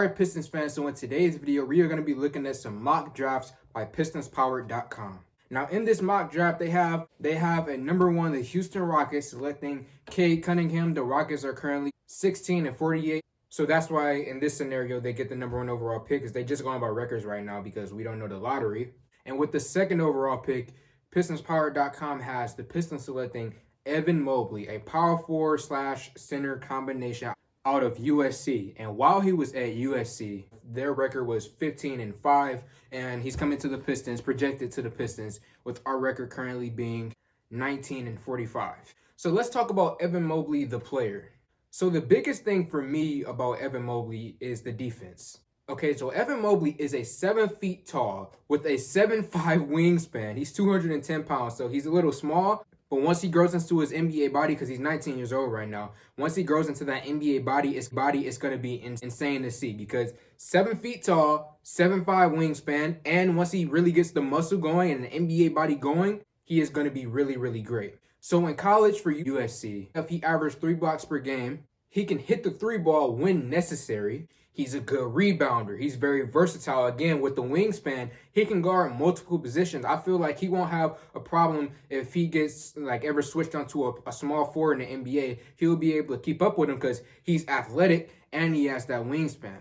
Alright, Pistons fans, so in today's video, we are going to be looking at some mock drafts by PistonsPower.com. Now, in this mock draft, they have at number 1, the Houston Rockets, selecting Cade Cunningham. The Rockets are currently 16-48. So that's why, in this scenario, they get the number 1 overall pick, because they just going by records right now because we don't know the lottery. And with the second overall pick, PistonsPower.com has the Pistons selecting Evan Mobley, a power forward / center combination out of USC. And while he was at USC, their record was 15-5, and he's coming to the Pistons, projected to the Pistons, with our record currently being 19-45. So let's talk about Evan Mobley, the player. So the biggest thing for me about Evan Mobley is the defense. Okay, so Evan Mobley is a 7 feet tall with a 7'5" wingspan. He's 210 pounds, so he's a little small. But once he grows into his NBA body, because he's 19 years old right now, once he grows into that NBA body, it's going to be insane to see, because 7 feet tall, 7'5" wingspan, and once he really gets the muscle going and the NBA body going, he is going to be really, really great. So in college for USC, if he averaged 3 blocks per game, he can hit the 3 ball when necessary. He's a good rebounder. He's very versatile. Again, with the wingspan, he can guard multiple positions. I feel like he won't have a problem if he gets ever switched onto a small forward in the NBA. He'll be able to keep up with him because he's athletic and he has that wingspan.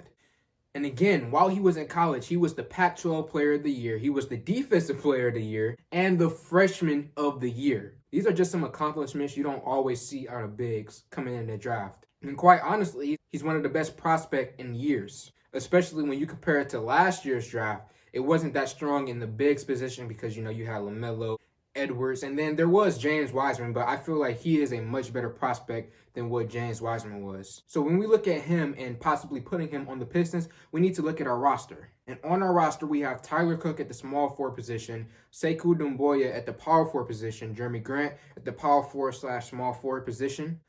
And again, while he was in college, he was the Pac-12 Player of the Year. He was the Defensive Player of the Year and the Freshman of the Year. These are just some accomplishments you don't always see out of bigs coming in the draft. And quite honestly, he's one of the best prospects in years, especially when you compare it to last year's draft. It wasn't that strong in the bigs position because, you had LaMelo, Edwards, and then there was James Wiseman, but I feel like he is a much better prospect than what James Wiseman was. So when we look at him and possibly putting him on the Pistons, we need to look at our roster. And on our roster, we have Tyler Cook at the small forward position, Sekou Doumbouya at the power forward position, Jeremy Grant at the power forward / small forward position,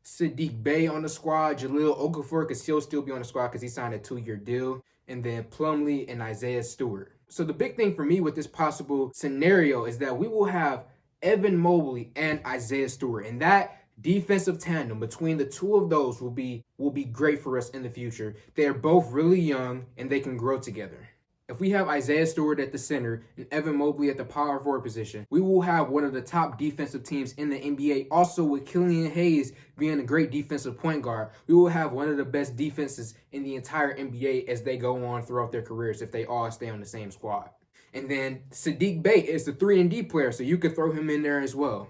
Saddiq Bey on the squad, Jahlil Okafor, because he'll still be on the squad because he signed a 2-year deal, and then Plumlee and Isaiah Stewart. So the big thing for me with this possible scenario is that we will have Evan Mobley and Isaiah Stewart, and that defensive tandem between the two of those will be great for us in the future. They're both really young and they can grow together. If we have Isaiah Stewart at the center and Evan Mobley at the power forward position, we will have one of the top defensive teams in the NBA. Also, with Killian Hayes being a great defensive point guard, we will have one of the best defenses in the entire NBA as they go on throughout their careers if they all stay on the same squad. And then Saddiq Bey is the 3-and-D player, so you could throw him in there as well.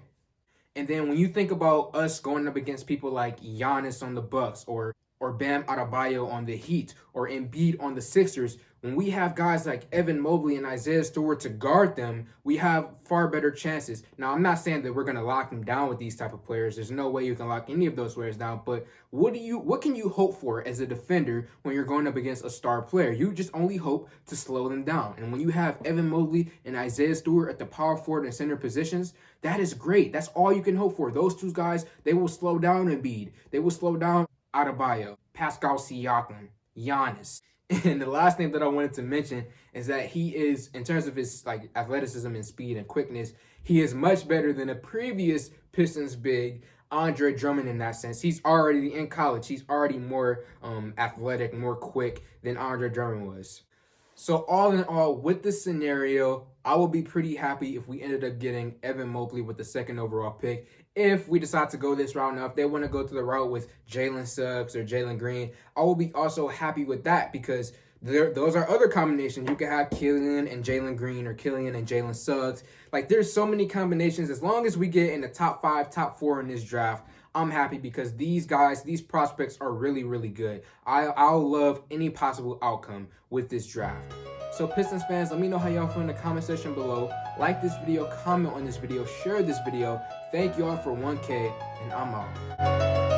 And then when you think about us going up against people like Giannis on the Bucks or Bam Adebayo on the Heat or Embiid on the Sixers, when we have guys like Evan Mobley and Isaiah Stewart to guard them, we have far better chances. Now, I'm not saying that we're going to lock them down with these type of players. There's no way you can lock any of those players down. But what can you hope for as a defender when you're going up against a star player? You just only hope to slow them down. And when you have Evan Mobley and Isaiah Stewart at the power forward and center positions, that is great. That's all you can hope for. Those two guys, they will slow down Embiid. They will slow down Adebayo, Pascal Siakam, Giannis. And the last thing that I wanted to mention is that he is, in terms of his athleticism and speed and quickness, he is much better than a previous Pistons big, Andre Drummond, in that sense. He's already in college. He's already more athletic, more quick than Andre Drummond was. So all in all, with this scenario, I will be pretty happy if we ended up getting Evan Mobley with the second overall pick. If we decide to go this route, now if they want to go to the route with Jalen Suggs or Jalen Green, I will be also happy with that, because those are other combinations. You can have Killian and Jalen Green or Killian and Jalen Suggs. There's so many combinations. As long as we get in the top 5, top 4 in this draft, I'm happy, because these guys, these prospects are really, really good. I'll love any possible outcome with this draft. So Pistons fans, let me know how y'all feel in the comment section below. Like this video, comment on this video, share this video. Thank y'all for 1K, and I'm out.